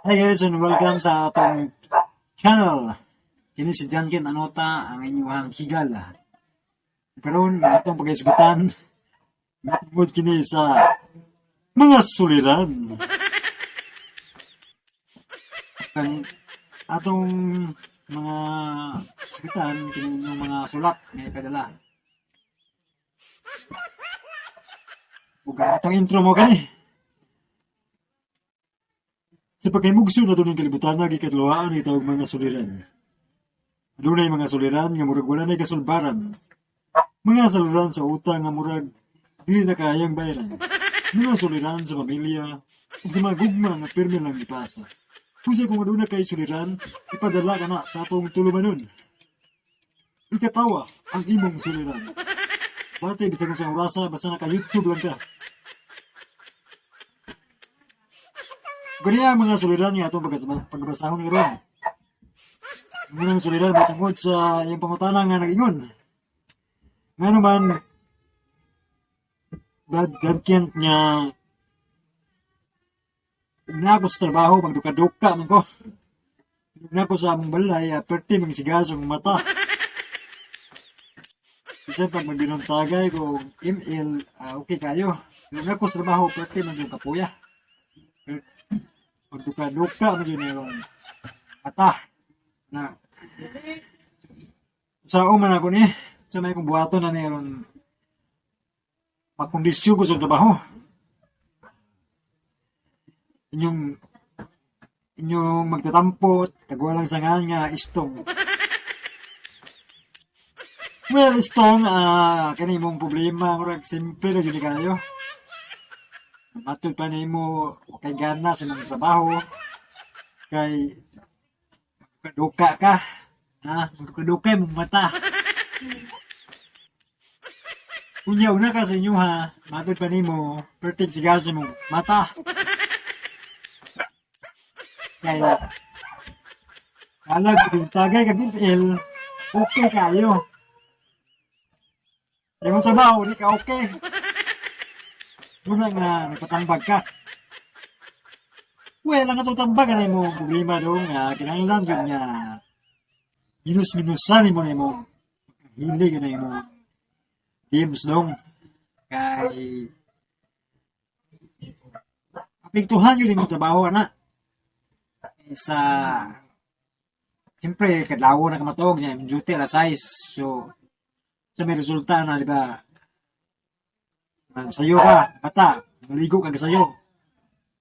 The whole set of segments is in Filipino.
Hi guys and welcome sa atong channel. Kini si Jankin Anota ang inyong higal. Karon atong pag-isgutan matungod kini sa mga suliran. Ang atong mga isgutan kini yung mga sulat nga ipadala. Ug atong intro mo kani. Sa pagkaimugso na ito ng kalibutan na gikadluhaan itawag mga suliran. Adunay mga suliran nga murag wala na kasulbaran. Mga suliran sa utang nga murag dili na kayang bayaran. Mga suliran sa pamilya ug mga gugma nga pirmi lang ipasa. Kusa kung aduna kay suliran, ipadala ka na sa atong tulumanon. Ikatawa ang imong suliran. Bate bisag sa orasa basta naka-YouTube lang ka. Ganyan mga suliran nga itong pagbasahon nga ron. Munang suliran matungkol sa iyong pangutana nga nag-ingon. Nga naman, Brad Kent niya na ako sa trabaho, magduka-duka man ko. Na ako sa among balay, perti mga sigas ang mata. Kasi pag magbinontagay ko, email, okay kayo. Na ako sa trabaho, perti man yung kapuya. Magduka-duka mo yun yung mata na sa uman ako ni sa may kong buhato na mayroon makondisyon ko sa trabaho inyong magtatampot kagwalang sangan nga istong well istong kanimong problema murag simple na yun kayo matod pa na mo kay gana sa mga trabaho kay kaduka ka kaduka mong mata kunya una ka sa inyo ha matod pa ni mo pertig sigas mong mata kaya alag kung tagay ka din okay kayo sa imong trabaho di ka okay. Muna nga, nagpatambag ka. Well, ang katutambag na mo problema doon nga, kinanglan yun nga, minus-minusan mo na mo, hilig na mo, games doon. Kay, apiktuhan yun yung trabaho, na. Sa, siyempre, kadlawo na kamatog niya, yung duty, alas 6. So, sa may resulta na, di ba, sayo ka, bata, maligo ka sayo.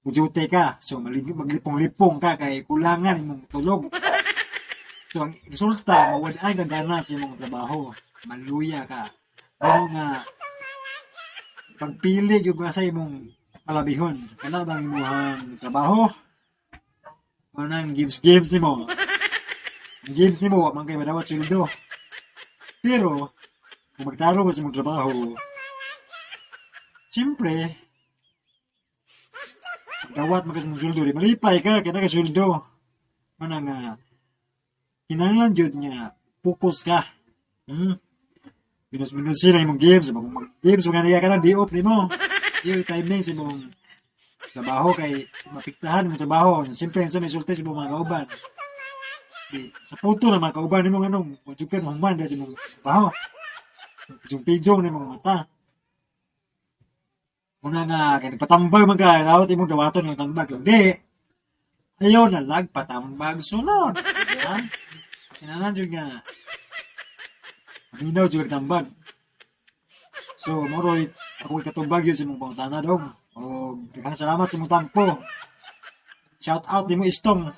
Mujute ka, so maglipong-lipong ka kay kulangan imong tulog. So ang resulta, mawadaan ka gana sa imong trabaho. Maluya ka. Pero nga, pagpili yung sa imong palabihon. Kana bang imong trabaho? O nang games ni mo. Ang games ni mo, man kayo madawat sweldo. Pero, kung magtaro ka sa imong trabaho, siyempre, dawat magkasuldo, malipay ka, kaya nakasuldo. Manang, kinanglan jud nga, focus ka. Minus-minus sila yung games, games, mga niya ka na, di-off ni mo. Yung timing sa mong trabaho, kay mapiktahan mo trabaho. Siyempre, sa may sulti sa mga kauban. Sa puto na mga kauban, ni mong anong, wajud ka na human dahil sa mong trabaho. Yung pijong ni mong mata. Una nga, kaya nagpatambag mga rawat imong dawaton yung tambag. Hindi. Ayaw na lag, patambag sunod. Ha? Kinanan dyan nga. Aminaw dyan tambag. So, moroy, ako ikatubag yun sa mong pangutana dong. O, daghang salamat sa mong tampo. Shout out ni mo istong.